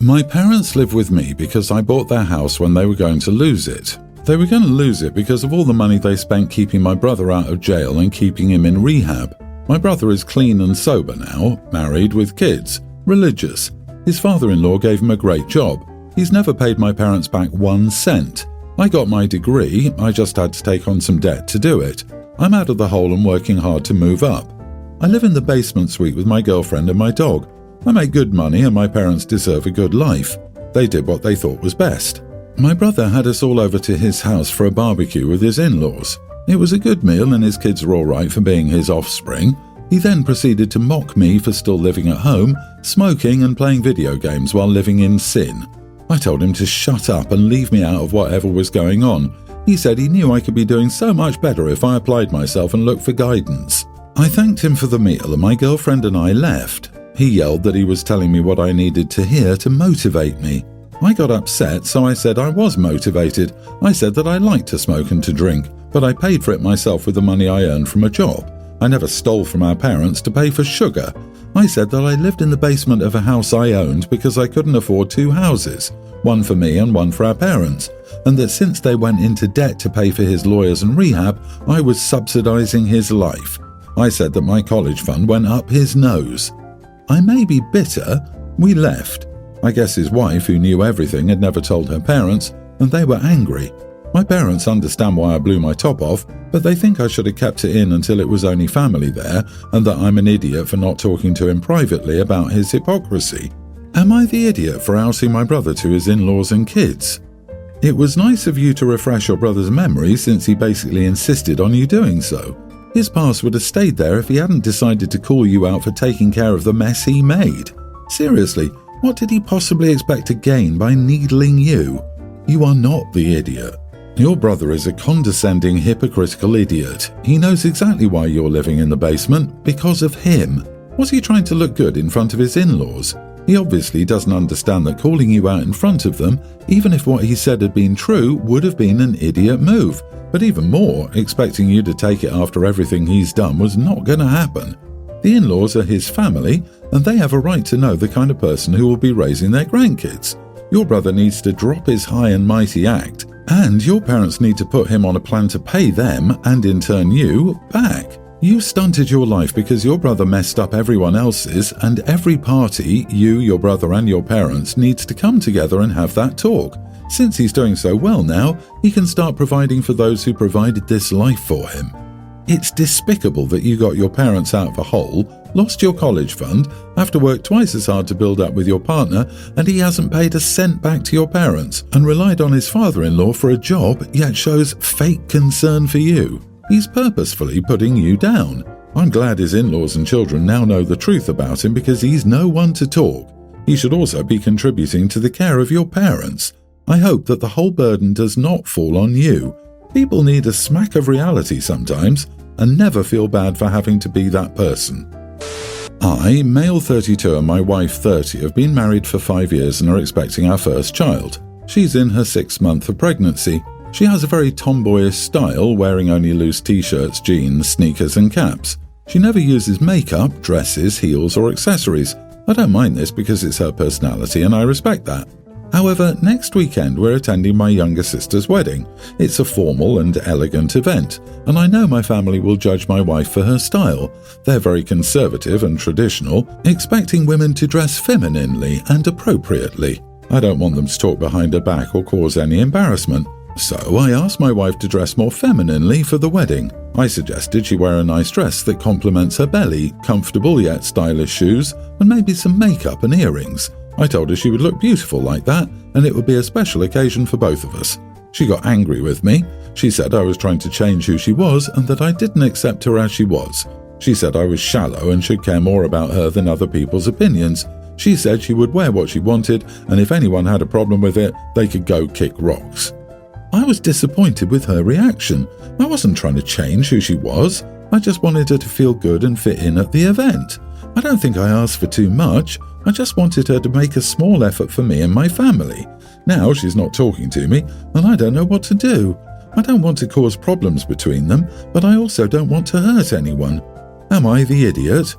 My parents live with me because I bought their house when they were going to lose it. They were going to lose it because of all the money they spent keeping my brother out of jail and keeping him in rehab. My brother is clean and sober now, married with kids, religious. His father-in-law gave him a great job. He's never paid my parents back 1 cent. I got my degree, I just had to take on some debt to do it. I'm out of the hole and working hard to move up. I live in the basement suite with my girlfriend and my dog. I make good money and my parents deserve a good life. They did what they thought was best. My brother had us all over to his house for a barbecue with his in-laws. It was a good meal and his kids were all right for being his offspring. He then proceeded to mock me for still living at home, smoking and playing video games while living in sin. I told him to shut up and leave me out of whatever was going on. He said he knew I could be doing so much better if I applied myself and looked for guidance. I thanked him for the meal and my girlfriend and I left. He yelled that he was telling me what I needed to hear to motivate me. I got upset, so I said I was motivated. I said that I liked to smoke and to drink, but I paid for it myself with the money I earned from a job. I never stole from our parents to pay for sugar. I said that I lived in the basement of a house I owned because I couldn't afford 2 houses, one for me and one for our parents, and that since they went into debt to pay for his lawyers and rehab, I was subsidizing his life. I said that my college fund went up his nose. I may be bitter. We left. I guess his wife, who knew everything, had never told her parents, and they were angry. My parents understand why I blew my top off, but they think I should have kept it in until it was only family there, and that I'm an idiot for not talking to him privately about his hypocrisy. Am I the idiot for ousting my brother to his in-laws and kids? It was nice of you to refresh your brother's memory since he basically insisted on you doing so. His past would have stayed there if he hadn't decided to call you out for taking care of the mess he made. Seriously, what did he possibly expect to gain by needling you? You are not the idiot. Your brother is a condescending, hypocritical idiot. He knows exactly why you're living in the basement, because of him. Was he trying to look good in front of his in-laws? He obviously doesn't understand that calling you out in front of them, even if what he said had been true, would have been an idiot move. But even more, expecting you to take it after everything he's done was not going to happen. The in-laws are his family, and they have a right to know the kind of person who will be raising their grandkids. Your brother needs to drop his high and mighty act, and your parents need to put him on a plan to pay them, and in turn you, back. You stunted your life because your brother messed up everyone else's, and every party, you, your brother and your parents, needs to come together and have that talk. Since he's doing so well now, he can start providing for those who provided this life for him. It's despicable that you got your parents out of a hole, lost your college fund, have to work twice as hard to build up with your partner, and he hasn't paid a cent back to your parents, and relied on his father-in-law for a job, yet shows fake concern for you. He's purposefully putting you down. I'm glad his in-laws and children now know the truth about him because he's no one to talk. He should also be contributing to the care of your parents. I hope that the whole burden does not fall on you. People need a smack of reality sometimes, and never feel bad for having to be that person. I, male 32 and my wife 30, have been married for 5 years and are expecting our first child. She's in her 6th month of pregnancy. She has a very tomboyish style, wearing only loose t-shirts, jeans, sneakers and caps. She never uses makeup, dresses, heels or accessories. I don't mind this because it's her personality and I respect that. However, next weekend we're attending my younger sister's wedding. It's a formal and elegant event, and I know my family will judge my wife for her style. They're very conservative and traditional, expecting women to dress femininely and appropriately. I don't want them to talk behind her back or cause any embarrassment. So I asked my wife to dress more femininely for the wedding. I suggested she wear a nice dress that complements her belly, comfortable yet stylish shoes, and maybe some makeup and earrings. I told her she would look beautiful like that, and it would be a special occasion for both of us. She got angry with me. She said I was trying to change who she was and that I didn't accept her as she was. She said I was shallow and should care more about her than other people's opinions. She said she would wear what she wanted, and if anyone had a problem with it, they could go kick rocks. I was disappointed with her reaction. I wasn't trying to change who she was. I just wanted her to feel good and fit in at the event. I don't think I asked for too much. I just wanted her to make a small effort for me and my family. Now she's not talking to me, and I don't know what to do. I don't want to cause problems between them, but I also don't want to hurt anyone. Am I the idiot?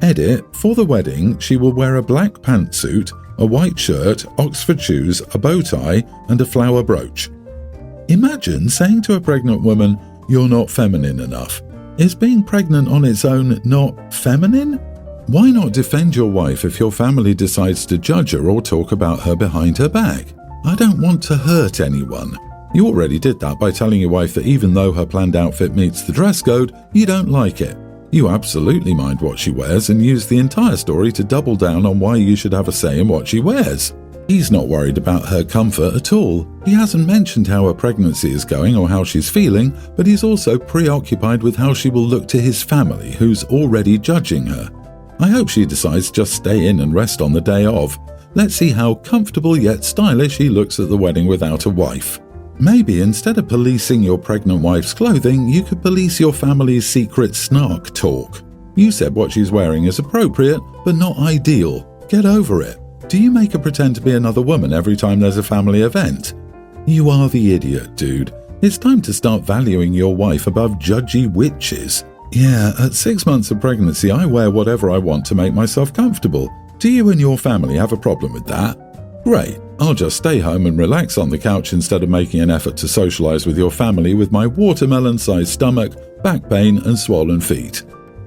Edit, for the wedding, she will wear a black pantsuit, a white shirt, Oxford shoes, a bow tie, and a flower brooch. Imagine saying to a pregnant woman, "You're not feminine enough." Is being pregnant on its own not feminine? Why not defend your wife if your family decides to judge her or talk about her behind her back? I don't want to hurt anyone. You already did that by telling your wife that even though her planned outfit meets the dress code, you don't like it. You absolutely mind what she wears and use the entire story to double down on why you should have a say in what she wears. He's not worried about her comfort at all. He hasn't mentioned how her pregnancy is going or how she's feeling, but he's also preoccupied with how she will look to his family, who's already judging her. I hope she decides to just stay in and rest on the day of. Let's see how comfortable yet stylish he looks at the wedding without a wife. Maybe instead of policing your pregnant wife's clothing, you could police your family's secret snark talk. You said what she's wearing is appropriate, but not ideal. Get over it. Do you make her pretend to be another woman every time there's a family event? You are the idiot, dude. It's time to start valuing your wife above judgy witches. Yeah, at 6 months of pregnancy, I wear whatever I want to make myself comfortable. Do you and your family have a problem with that? Great. I'll just stay home and relax on the couch instead of making an effort to socialize with your family with my watermelon-sized stomach, back pain, and swollen feet.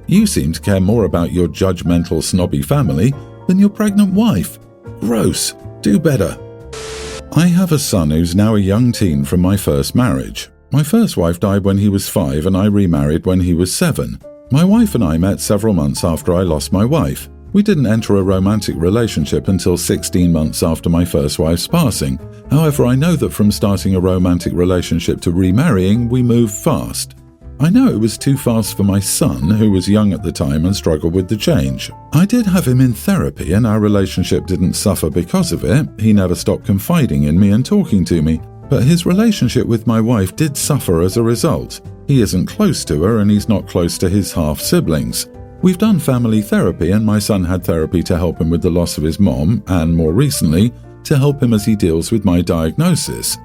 You seem to care more about your judgmental, snobby family than your pregnant wife. Gross. Do better. I have a son who's now a young teen from my first marriage. My first wife died when he was 5 and I remarried when he was 7. My wife and I met several months after I lost my wife. We didn't enter a romantic relationship until 16 months after my first wife's passing. However, I know that from starting a romantic relationship to remarrying, we moved fast. I know it was too fast for my son, who was young at the time and struggled with the change. I did have him in therapy and our relationship didn't suffer because of it. He never stopped confiding in me and talking to me. But his relationship with my wife did suffer as a result. He isn't close to her and he's not close to his half-siblings. We've done family therapy and my son had therapy to help him with the loss of his mom and, more recently, to help him as he deals with my diagnosis.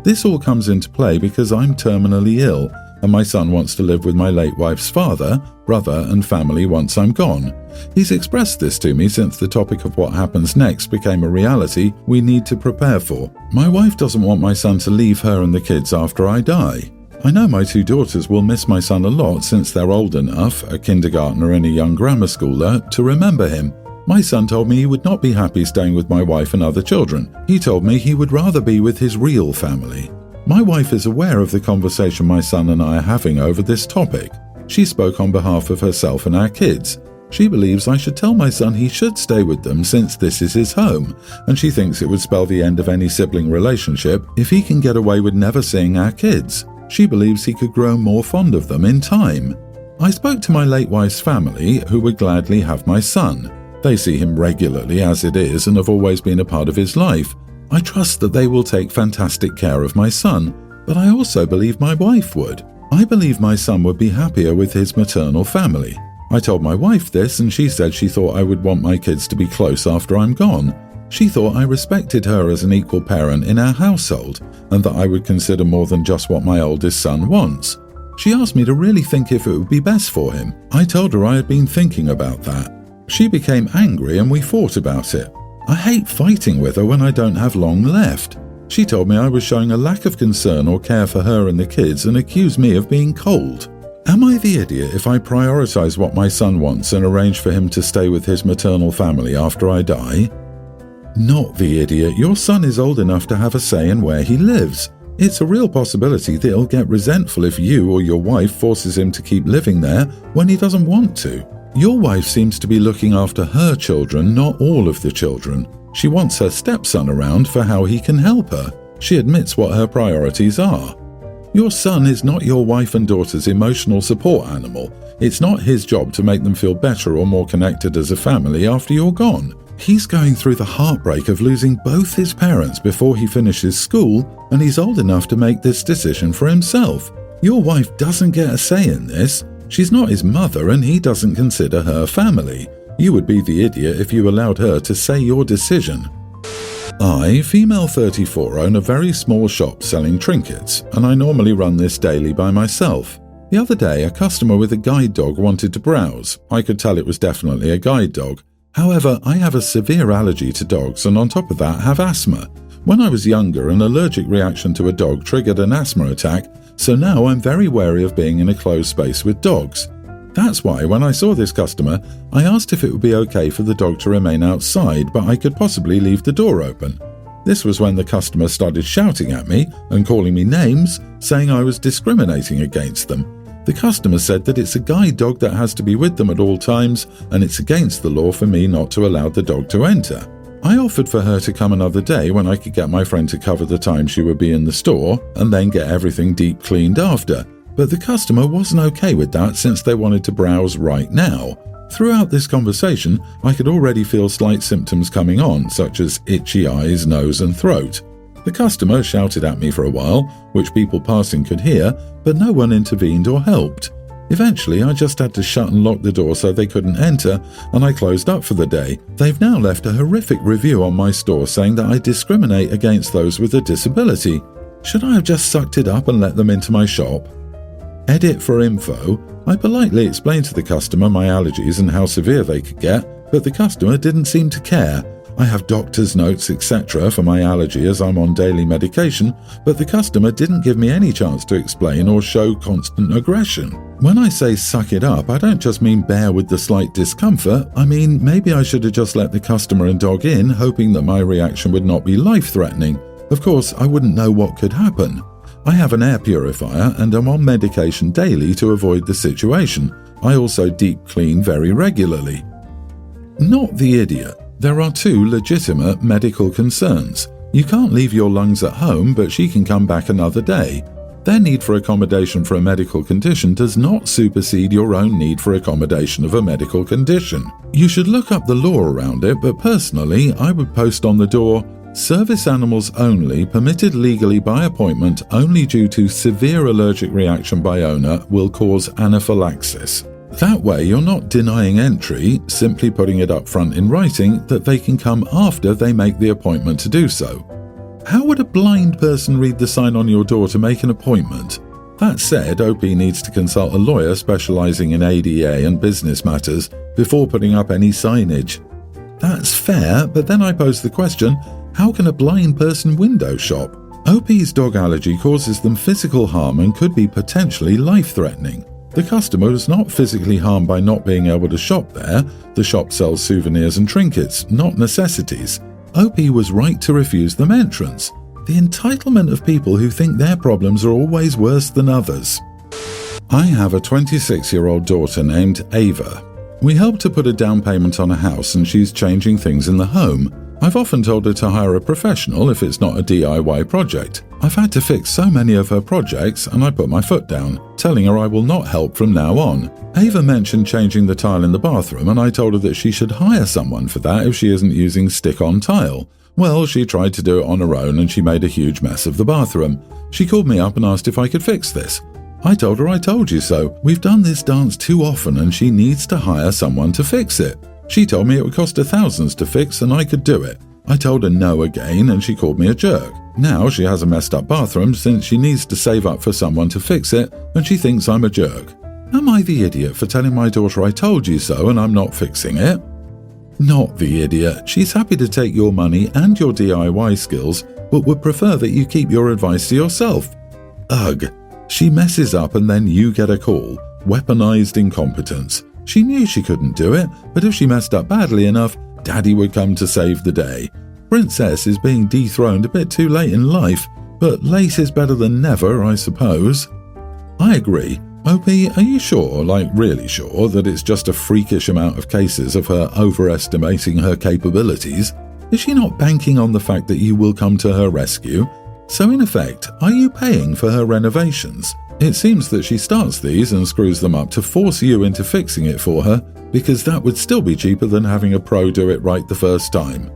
This all comes into play because I'm terminally ill and my son wants to live with my late wife's father, brother and family once I'm gone. He's expressed this to me since the topic of what happens next became a reality we need to prepare for. My wife doesn't want my son to leave her and the kids after I die. I know my 2 daughters will miss my son a lot since they're old enough, a kindergartner and a young grammar schooler, to remember him. My son told me he would not be happy staying with my wife and other children. He told me he would rather be with his real family. My wife is aware of the conversation my son and I are having over this topic. She spoke on behalf of herself and our kids. She believes I should tell my son he should stay with them since this is his home, and she thinks it would spell the end of any sibling relationship if he can get away with never seeing our kids. She believes he could grow more fond of them in time. I spoke to my late wife's family, who would gladly have my son. They see him regularly as it is and have always been a part of his life. I trust that they will take fantastic care of my son, but I also believe my wife would. I believe my son would be happier with his maternal family. I told my wife this and she said she thought I would want my kids to be close after I'm gone. She thought I respected her as an equal parent in our household and that I would consider more than just what my oldest son wants. She asked me to really think if it would be best for him. I told her I had been thinking about that. She became angry and we fought about it. I hate fighting with her when I don't have long left. She told me I was showing a lack of concern or care for her and the kids and accused me of being cold. Am I the idiot if I prioritize what my son wants and arrange for him to stay with his maternal family after I die? Not the idiot. Your son is old enough to have a say in where he lives. It's a real possibility that he'll get resentful if you or your wife forces him to keep living there when he doesn't want to. Your wife seems to be looking after her children, not all of the children. She wants her stepson around for how he can help her. She admits what her priorities are. Your son is not your wife and daughter's emotional support animal. It's not his job to make them feel better or more connected as a family after you're gone. He's going through the heartbreak of losing both his parents before he finishes school, and he's old enough to make this decision for himself. Your wife doesn't get a say in this. She's not his mother and he doesn't consider her family. You would be the idiot if you allowed her to say your decision. I, female 34, own a very small shop selling trinkets, and I normally run this daily by myself. The other day, a customer with a guide dog wanted to browse. I could tell it was definitely a guide dog. However, I have a severe allergy to dogs and on top of that have asthma. When I was younger, an allergic reaction to a dog triggered an asthma attack, so now I'm very wary of being in a closed space with dogs. That's why when I saw this customer, I asked if it would be okay for the dog to remain outside, but I could possibly leave the door open. This was when the customer started shouting at me and calling me names, saying I was discriminating against them. The customer said that it's a guide dog that has to be with them at all times, and it's against the law for me not to allow the dog to enter. I offered for her to come another day when I could get my friend to cover the time she would be in the store and then get everything deep cleaned after. But the customer wasn't okay with that since they wanted to browse right now. Throughout this conversation, I could already feel slight symptoms coming on, such as itchy eyes, nose and throat. The customer shouted at me for a while, which people passing could hear, but no one intervened or helped. Eventually, I just had to shut and lock the door so they couldn't enter, and I closed up for the day. They've now left a horrific review on my store saying that I discriminate against those with a disability. Should I have just sucked it up and let them into my shop? Edit for info. I politely explained to the customer my allergies and how severe they could get, but the customer didn't seem to care. I have doctor's notes, etc. for my allergy as I'm on daily medication, but the customer didn't give me any chance to explain or show constant aggression. When I say suck it up, I don't just mean bear with the slight discomfort. I mean, maybe I should have just let the customer and dog in, hoping that my reaction would not be life-threatening. Of course, I wouldn't know what could happen. I have an air purifier and I'm on medication daily to avoid the situation. I also deep clean very regularly. Not the idiot. There are two legitimate medical concerns. You can't leave your lungs at home, but she can come back another day. Their need for accommodation for a medical condition does not supersede your own need for accommodation of a medical condition. You should look up the law around it, but personally, I would post on the door, "Service animals only, permitted legally by appointment only due to severe allergic reaction by owner will cause anaphylaxis." That way you're not denying entry, simply putting it up front in writing that they can come after they make the appointment to do so. How would a blind person read the sign on your door to make an appointment? That said, OP needs to consult a lawyer specializing in ADA and business matters before putting up any signage. That's fair, but then I pose the question, how can a blind person window shop? OP's dog allergy causes them physical harm and could be potentially life-threatening. The customer is not physically harmed by not being able to shop there. The shop sells souvenirs and trinkets, not necessities. OP was right to refuse them entrance. The entitlement of people who think their problems are always worse than others. I have a 26-year-old daughter named Ava. We helped her put a down payment on a house and she's changing things in the home. I've often told her to hire a professional if it's not a DIY project. I've had to fix so many of her projects and I put my foot down, telling her I will not help from now on. Ava mentioned changing the tile in the bathroom and I told her that she should hire someone for that if she isn't using stick-on tile. Well, she tried to do it on her own and she made a huge mess of the bathroom. She called me up and asked if I could fix this. I told her I told you so. We've done this dance too often and she needs to hire someone to fix it. She told me it would cost her thousands to fix and I could do it. I told her no again and she called me a jerk. Now she has a messed up bathroom since she needs to save up for someone to fix it and she thinks I'm a jerk. Am I the idiot for telling my daughter I told you so and I'm not fixing it? Not the idiot. She's happy to take your money and your DIY skills, but would prefer that you keep your advice to yourself. Ugh. She messes up and then you get a call. Weaponized incompetence. She knew she couldn't do it, but if she messed up badly enough, Daddy would come to save the day. Princess is being dethroned a bit too late in life, but late is better than never, I suppose. I agree. OP, are you sure, like really sure, that it's just a freakish amount of cases of her overestimating her capabilities? Is she not banking on the fact that you will come to her rescue? So in effect, are you paying for her renovations? It seems that she starts these and screws them up to force you into fixing it for her, because that would still be cheaper than having a pro do it right the first time.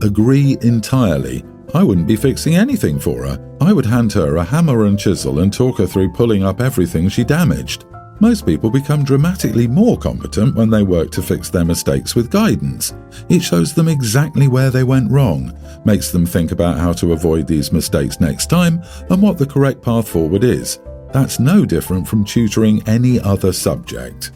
Agree entirely. I wouldn't be fixing anything for her. I would hand her a hammer and chisel and talk her through pulling up everything she damaged. Most people become dramatically more competent when they work to fix their mistakes with guidance. It shows them exactly where they went wrong, makes them think about how to avoid these mistakes next time and what the correct path forward is. That's no different from tutoring any other subject.